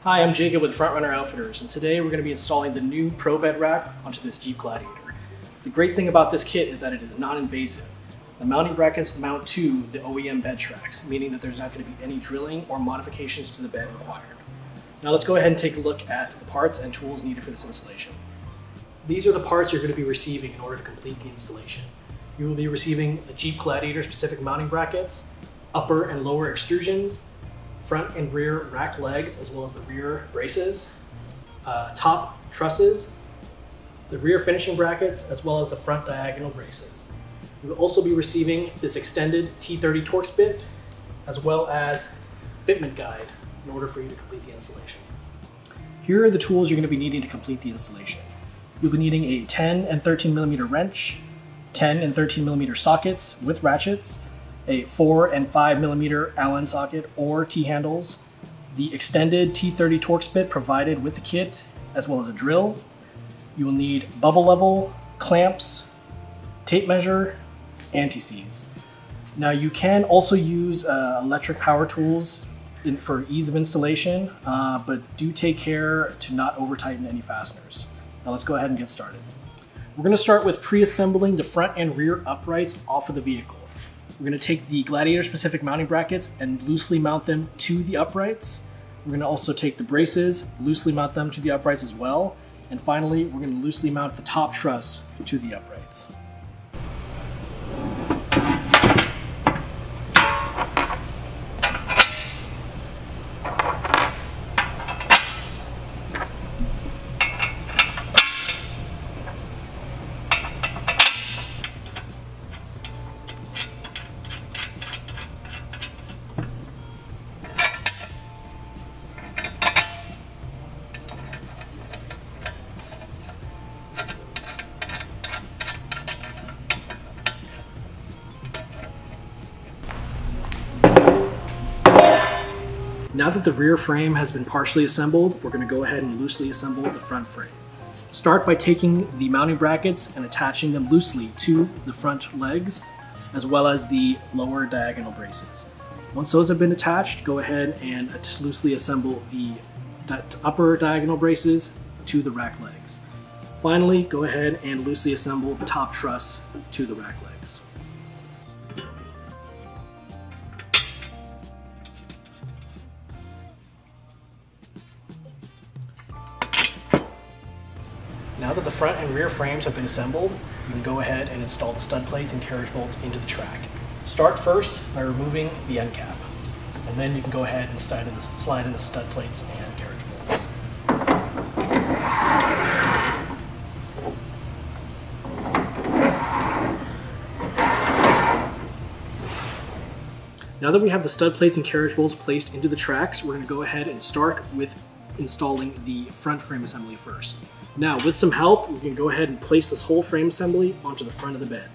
Hi, I'm Jacob with Frontrunner Outfitters, and today we're going to be installing the new Pro Bed Rack onto this Jeep Gladiator. The great thing about this kit is that it is non-invasive. The mounting brackets mount to the OEM bed tracks, meaning that there's not going to be any drilling or modifications to the bed required. Now let's go ahead and take a look at the parts and tools needed for this installation. These are the parts you're going to be receiving in order to complete the installation. You will be receiving the Jeep Gladiator specific mounting brackets, upper and lower extrusions, front and rear rack legs, as well as the rear braces, top trusses, the rear finishing brackets, as well as the front diagonal braces. You will also be receiving this extended T30 Torx bit, as well as fitment guide in order for you to complete the installation. Here are the tools you're going to be needing to complete the installation. You'll be needing a 10 and 13 millimeter wrench, 10 and 13 millimeter sockets with ratchets, a 4 and 5 millimeter Allen socket or T-handles, the extended T30 Torx bit provided with the kit, as well as a drill. You will need bubble level, clamps, tape measure, anti-seize. Now you can also use electric power tools for ease of installation, but do take care to not over tighten any fasteners. Now let's go ahead and get started. We're going to start with pre-assembling the front and rear uprights off of the vehicle. We're going to take the Gladiator specific mounting brackets and loosely mount them to the uprights. We're going to also take the braces, loosely mount them to the uprights as well. And finally, we're going to loosely mount the top truss to the uprights. Now that the rear frame has been partially assembled, we're going to go ahead and loosely assemble the front frame. Start by taking the mounting brackets and attaching them loosely to the front legs, as well as the lower diagonal braces. Once those have been attached, go ahead and loosely assemble the upper diagonal braces to the rack legs. Finally, go ahead and loosely assemble the top truss to the rack legs. Now that the front and rear frames have been assembled, you can go ahead and install the stud plates and carriage bolts into the track. Start first by removing the end cap, and then you can go ahead and slide in the stud plates and carriage bolts. Now that we have the stud plates and carriage bolts placed into the tracks, we're going to go ahead and start with installing the front frame assembly first. Now, with some help, we can go ahead and place this whole frame assembly onto the front of the bed.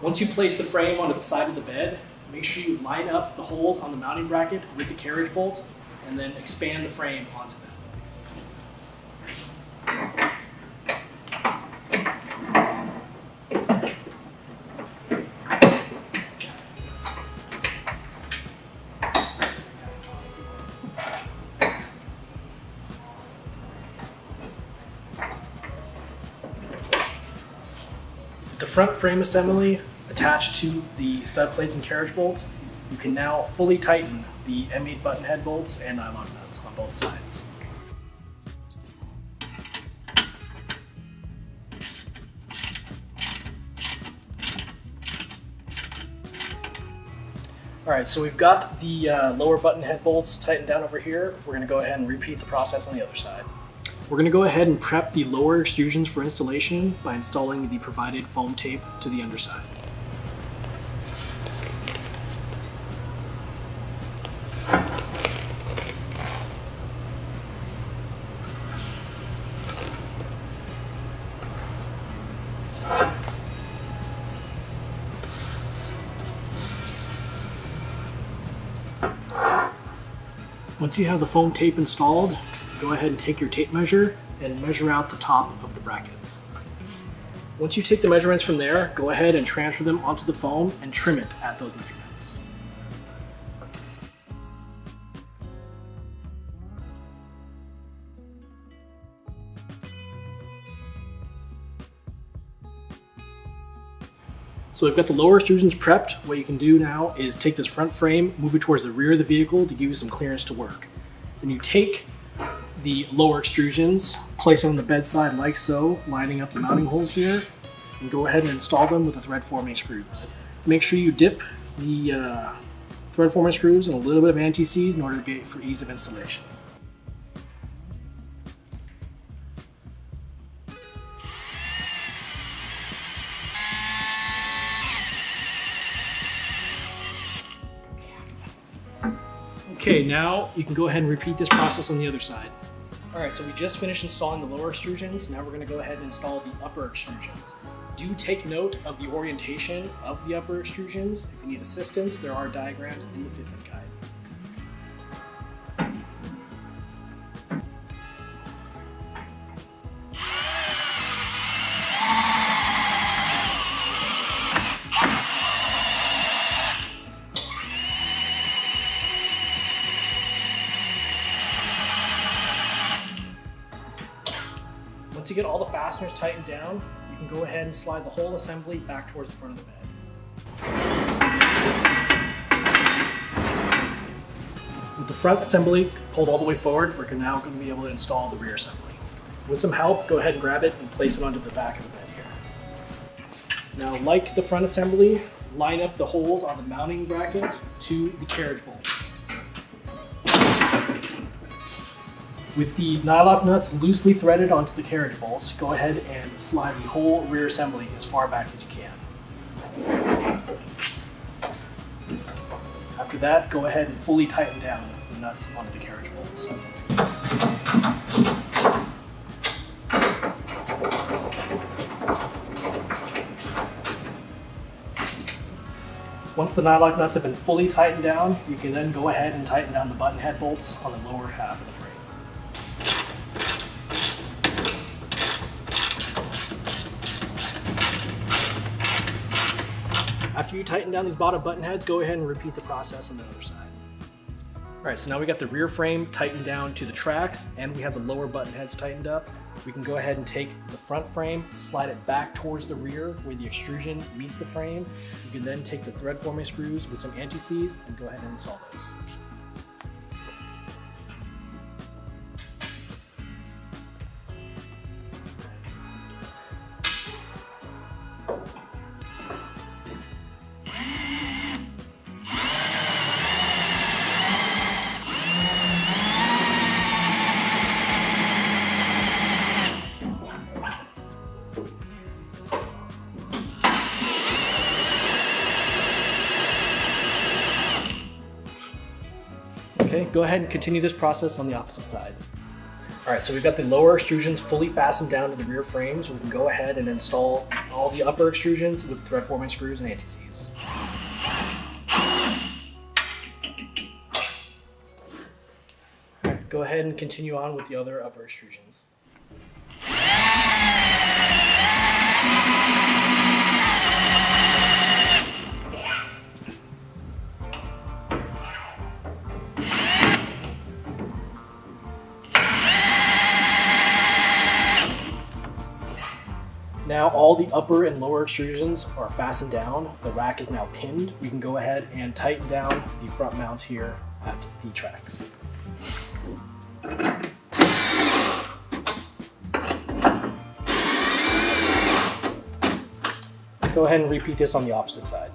Once you place the frame onto the side of the bed, make sure you line up the holes on the mounting bracket with the carriage bolts, and then expand the frame onto them. The front frame assembly attached to the stud plates and carriage bolts, you can now fully tighten the M8 button head bolts and nylon nuts on both sides. Alright, so we've got the lower button head bolts tightened down over here. We're going to go ahead and repeat the process on the other side. We're going to go ahead and prep the lower extrusions for installation by installing the provided foam tape to the underside. Once you have the foam tape installed, go ahead and take your tape measure and measure out the top of the brackets. Once you take the measurements from there, go ahead and transfer them onto the foam and trim it at those measurements. So we've got the lower extrusions prepped. What you can do now is take this front frame, move it towards the rear of the vehicle to give you some clearance to work. Then you take the lower extrusions, place them on the bedside like so, lining up the mounting holes here, and go ahead and install them with the thread forming screws. Make sure you dip the thread forming screws in a little bit of anti-seize in order to be for ease of installation. Okay, now you can go ahead and repeat this process on the other side. All right, so we just finished installing the lower extrusions. Now we're gonna go ahead and install the upper extrusions. Do take note of the orientation of the upper extrusions. If you need assistance, there are diagrams in the fitment guide. Once you get all the fasteners tightened down, you can go ahead and slide the whole assembly back towards the front of the bed. With the front assembly pulled all the way forward, we're now going to be able to install the rear assembly. With some help, go ahead and grab it and place it onto the back of the bed here. Now, like the front assembly, line up the holes on the mounting bracket to the carriage bolts. With the nylock nuts loosely threaded onto the carriage bolts, go ahead and slide the whole rear assembly as far back as you can. After that, go ahead and fully tighten down the nuts onto the carriage bolts. Once the nylock nuts have been fully tightened down, you can then go ahead and tighten down the button head bolts on the lower half of the frame. After you tighten down these bottom button heads, go ahead and repeat the process on the other side. All right, so now we got the rear frame tightened down to the tracks and we have the lower button heads tightened up. We can go ahead and take the front frame, slide it back towards the rear where the extrusion meets the frame. You can then take the thread forming screws with some anti-seize and go ahead and install those. Okay, go ahead and continue this process on the opposite side. All right, so we've got the lower extrusions fully fastened down to the rear frames. We can go ahead and install all the upper extrusions with thread forming screws and anti-seize. All right, go ahead and continue on with the other upper extrusions. Now all the upper and lower extrusions are fastened down. The rack is now pinned. We can go ahead and tighten down the front mounts here at the tracks. Go ahead and repeat this on the opposite side.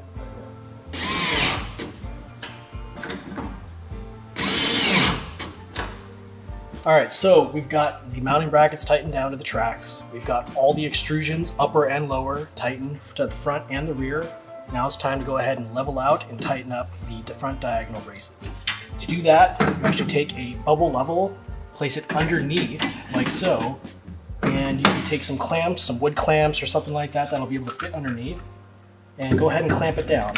All right, so we've got the mounting brackets tightened down to the tracks. We've got all the extrusions, upper and lower, tightened to the front and the rear. Now it's time to go ahead and level out and tighten up the front diagonal bracelet. To do that, you actually take a bubble level, place it underneath, like so, and you can take some clamps, some wood clamps or something like that that'll be able to fit underneath, and go ahead and clamp it down.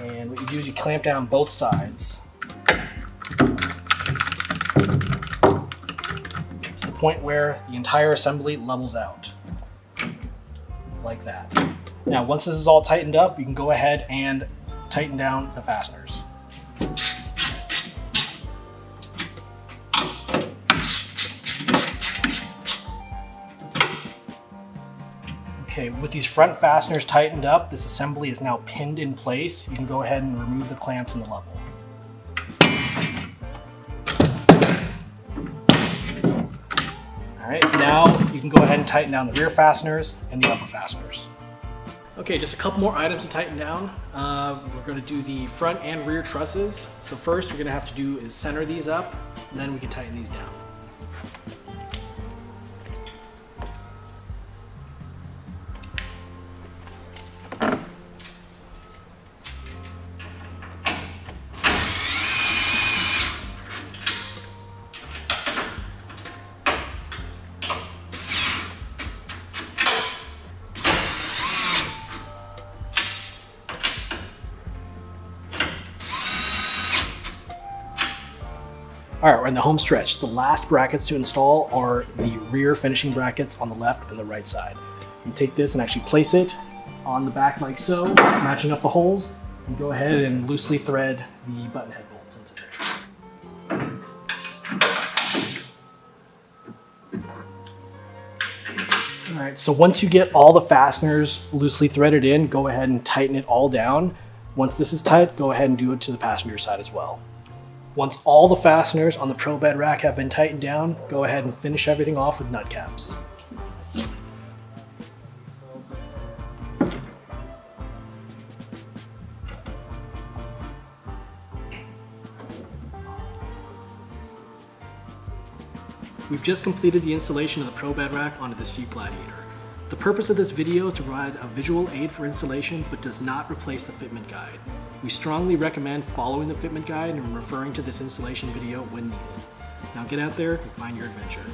And what you do is you clamp down both sides. point where the entire assembly levels out, like that. Now, once this is all tightened up, you can go ahead and tighten down the fasteners. Okay, with these front fasteners tightened up, this assembly is now pinned in place. You can go ahead and remove the clamps in the level. All right, now you can go ahead and tighten down the rear fasteners and the upper fasteners. Okay, just a couple more items to tighten down. We're going to do the front and rear trusses. So first, we're going to have to do is center these up, and then we can tighten these down. All right, we're in the home stretch. The last brackets to install are the rear finishing brackets on the left and the right side. You take this and actually place it on the back like so, matching up the holes, and go ahead and loosely thread the button head bolts into there. All right, so once you get all the fasteners loosely threaded in, go ahead and tighten it all down. Once this is tight, go ahead and do it to the passenger side as well. Once all the fasteners on the Pro Bed rack have been tightened down, go ahead and finish everything off with nut caps. We've just completed the installation of the Pro Bed rack onto this Jeep Gladiator. The purpose of this video is to provide a visual aid for installation, but does not replace the fitment guide. We strongly recommend following the fitment guide and referring to this installation video when needed. Now get out there and find your adventure.